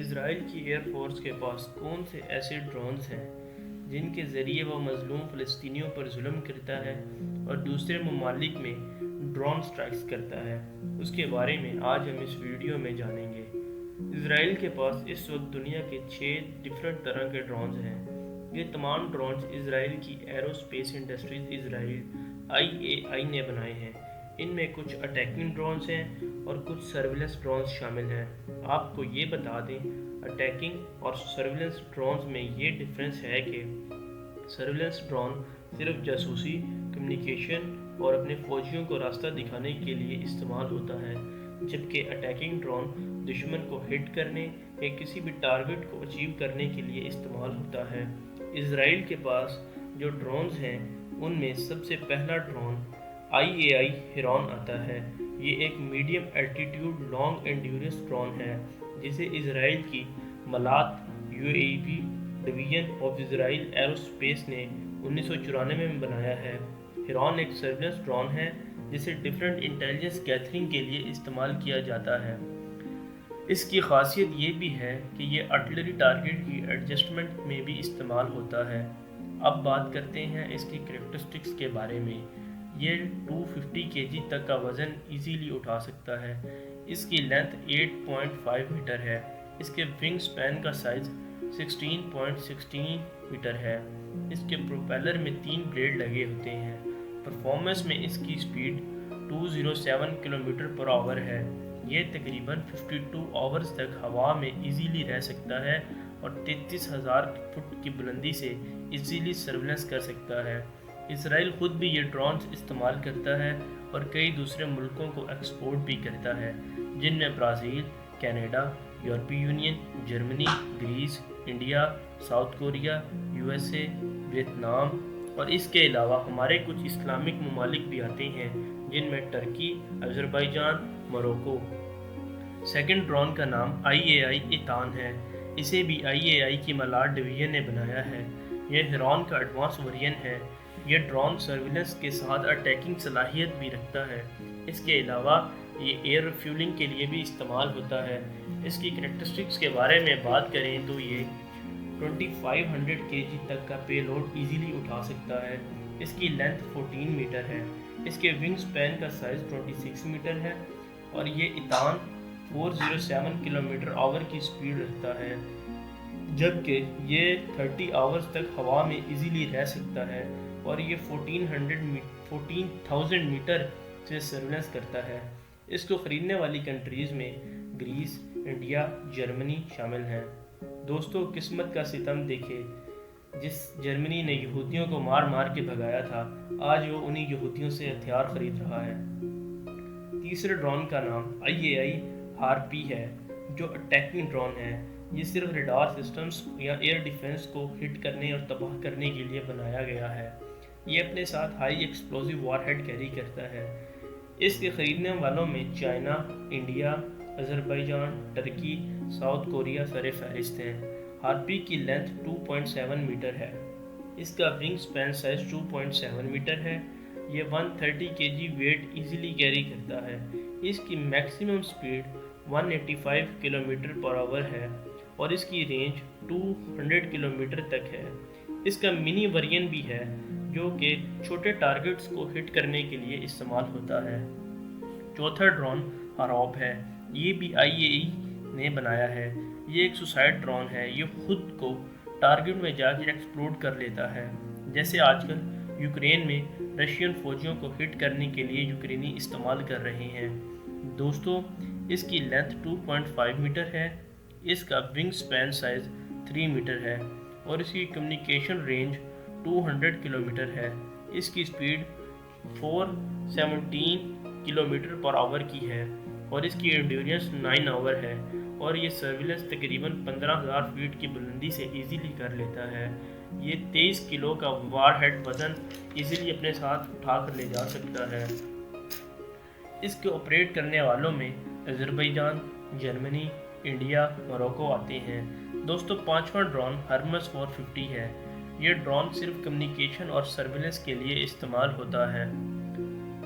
اسرائیل کی air force کے پاس کون سے ایسے ڈرونز ہیں جن کے ذریعے وہ مظلوم فلسطینیوں پر ظلم کرتا ہے اور دوسرے ممالک میں ڈرون سٹرائکس کرتا ہے؟ اس کے بارے میں آج ہم اس ویڈیو میں جانیں گے۔ اسرائیل کے پاس اس وقت دنیا کے 6 ڈفرنٹ طرح کے ڈرونز ہیں۔ یہ تمام ڈرونز اسرائیل کی ایرو اسپیس انڈسٹریز اسرائیل IAI نے بنائے ہیں۔ ان میں کچھ اٹیکنگ ڈرونز ہیں اور کچھ سرویلنس ڈرونز شامل ہیں۔ آپ کو یہ بتا دیں، اٹیکنگ اور سرویلنس ڈرونز میں یہ ڈفرینس ہے کہ سرویلنس ڈرون صرف جاسوسی، کمیونیکیشن اور اپنے فوجیوں کو راستہ دکھانے کے لیے استعمال ہوتا ہے، جبکہ اٹیکنگ ڈرون دشمن کو ہٹ کرنے یا کسی بھی ٹارگٹ کو اچیو کرنے کے لیے استعمال ہوتا ہے۔ اسرائیل کے پاس جو ڈرونز ہیں ان میں سب سے پہلا ڈرون IAI ہیرون آتا ہے۔ یہ ایک medium altitude long endurance drone ہے جسے اسرائیل کی ملات UAV division of Israel aerospace نے 1994 میں بنایا ہے۔ ہیرون ایک سرویلنس ڈرون ہے جسے ڈفرینٹ انٹیلیجنس گیدرنگ کے لیے استعمال کیا جاتا ہے۔ اس کی خاصیت یہ بھی ہے کہ یہ آرٹلری ٹارگٹ کی ایڈجسٹمنٹ میں بھی استعمال ہوتا ہے۔ اب بات کرتے ہیں اس کی کریکٹرسٹکس کے بارے میں۔ یہ 250 kg تک کا وزن ایزیلی اٹھا سکتا ہے۔ اس کی لینتھ 8.5 میٹر ہے۔ اس کے ونگ سپین کا سائز 16.16 میٹر ہے۔ اس کے پروپیلر میں 3 بلیڈ لگے ہوتے ہیں۔ پرفارمنس میں اس کی سپیڈ 207 km/h ہے۔ یہ تقریباً 52 آورز تک ہوا میں ایزیلی رہ سکتا ہے اور 33,000 فٹ کی بلندی سے ایزیلی سرویلنس کر سکتا ہے۔ اسرائیل خود بھی یہ ڈرونز استعمال کرتا ہے اور کئی دوسرے ملکوں کو ایکسپورٹ بھی کرتا ہے، جن میں Brazil, Canada, European Union, Germany, Greece, India, South Korea, USA، Vietnam اور اس کے علاوہ ہمارے کچھ اسلامک ممالک بھی آتے ہیں جن میں ترکی، آذربائیجان، موروکو۔ سیکنڈ ڈرون کا نام IAI ایتان ہے۔ اسے بھی IAI کی ملات ڈویژن نے بنایا ہے۔ یہ ہیرون کا ایڈوانس ورژن ہے۔ یہ ڈرون سرویلنس کے ساتھ اٹیکنگ صلاحیت بھی رکھتا ہے۔ اس کے علاوہ یہ ایئر ریفیولنگ کے لیے بھی استعمال ہوتا ہے۔ اس کی کریکٹرسٹکس کے بارے میں بات کریں تو یہ 2500 kg تک کا پے لوڈ ایزیلی اٹھا سکتا ہے۔ اس کی لینتھ 14 میٹر ہے۔ اس کے ونگ سپین کا سائز 26 میٹر ہے اور یہ ایتان 407 km/h کی سپیڈ رکھتا ہے، جبکہ یہ 30 آورز تک ہوا میں ایزیلی رہ سکتا ہے اور یہ 14,000 میٹر سے سرویلنس کرتا ہے۔ اس کو خریدنے والی کنٹریز میں گریس، انڈیا، جرمنی شامل ہیں۔ دوستو، قسمت کا ستم دیکھے، جس جرمنی نے یہودیوں کو مار مار کے بھگایا تھا، آج وہ انہی یہودیوں سے ہتھیار خرید رہا ہے۔ تیسرے ڈرون کا نام IAI ہارپی ہے، جو اٹیکنگ ڈرون ہے۔ یہ صرف ریڈار سسٹمز یا ایئر ڈیفنس کو ہٹ کرنے اور تباہ کرنے کے لیے بنایا گیا ہے۔ یہ اپنے ساتھ high explosive war ahead carry کرتا ہے۔ اس کے خریدنے والوں میں چائنا، انڈیا، آذربائیجان، ترکی، ساؤتھ کوریا سر فہرست ہیں۔ ہارپی کی لینتھ 2.7 میٹر ہے۔ اس کا ونگ سپین سائز 2.7 میٹر ہے۔ یہ 130 kg ویٹ ایزیلی کیری کرتا ہے۔ اس کی میکسیمم سپیڈ 185 km/h ہے اور اس کی رینج 200 کلومیٹر تک ہے۔ اس کا منی ورژن بھی ہے جو کہ چھوٹے ٹارگٹس کو ہٹ کرنے کے لیے استعمال ہوتا ہے۔ چوتھا ڈرون ہاروپ ہے۔ یہ بھی IAI نے بنایا ہے۔ یہ ایک سوسائڈ ڈرون ہے۔ یہ خود کو ٹارگٹ میں جا کے ایکسپلوڈ کر لیتا ہے، جیسے آج کل یوکرین میں رشین فوجیوں کو ہٹ کرنے کے لیے یوکرینی استعمال کر رہے ہیں۔ دوستو، اس کی لینتھ 2.5 میٹر ہے۔ اس کا ونگ سپین سائز 3 میٹر ہے اور اس کی کمیونیکیشن رینج 200 کلومیٹر ہے۔ اس کی سپیڈ 417 km/h کی ہے اور اس کی انڈیورنس 9 آور ہے اور یہ سرویلنس تقریباً 15,000 فٹ کی بلندی سے ایزیلی کر لیتا ہے۔ یہ 23 کلو کا وار ہیڈ وزن ایزیلی اپنے ساتھ اٹھا کر لے جا سکتا ہے۔ اس کے آپریٹ کرنے والوں میں آذربائیجان، جرمنی، انڈیا، موروکو آتے ہیں۔ دوستو، پانچواں ڈرون ہرمس 450 ہے۔ یہ ڈرون صرف کمیونیکیشن اور سرویلنس کے لیے استعمال ہوتا ہے۔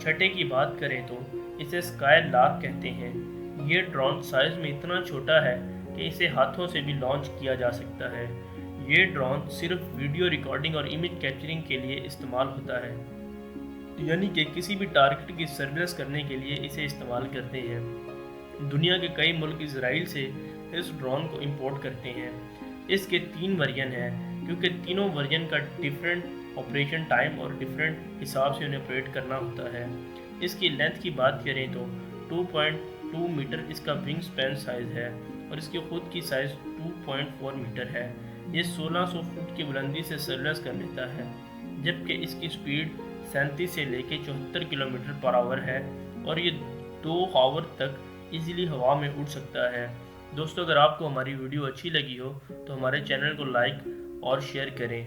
چھٹے کی بات کریں تو اسے اسکائی لاک کہتے ہیں۔ یہ ڈرون سائز میں اتنا چھوٹا ہے کہ اسے ہاتھوں سے بھی لانچ کیا جا سکتا ہے۔ یہ ڈرون صرف ویڈیو ریکارڈنگ اور امیج کیپچرنگ کے لیے استعمال ہوتا ہے، یعنی کہ کسی بھی ٹارگٹ کی سرویلنس کرنے کے لیے اسے استعمال کرتے ہیں۔ دنیا کے کئی ملک اسرائیل سے اس ڈرون کو امپورٹ کرتے ہیں۔ اس کے 3 ورژن ہیں، کیونکہ تینوں ورژن کا ڈیفرنٹ آپریشن ٹائم اور ڈیفرنٹ حساب سے انہیں آپریٹ کرنا ہوتا ہے۔ اس کی لینتھ کی بات کریں تو 2.2 میٹر اس کا ونگ سپین سائز ہے اور اس کی خود کی سائز 2.4 میٹر ہے۔ یہ 1600 فٹ کی بلندی سے سرویلنس کر لیتا ہے، جبکہ اس کی سپیڈ 37 سے لے کے 74 کلومیٹر پر آور ہے اور یہ 2 آور تک ایزیلی ہوا میں اڑ سکتا ہے۔ دوستو، اگر آپ کو ہماری ویڈیو اچھی لگی ہو تو ہمارے چینل کو لائک اور شیئر کریں،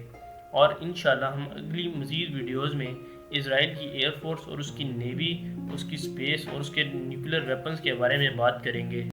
اور انشاءاللہ ہم اگلی مزید ویڈیوز میں اسرائیل کی ایئر فورس اور اس کی نیوی، اس کی سپیس اور اس کے نیوکلیر ویپنز کے بارے میں بات کریں گے۔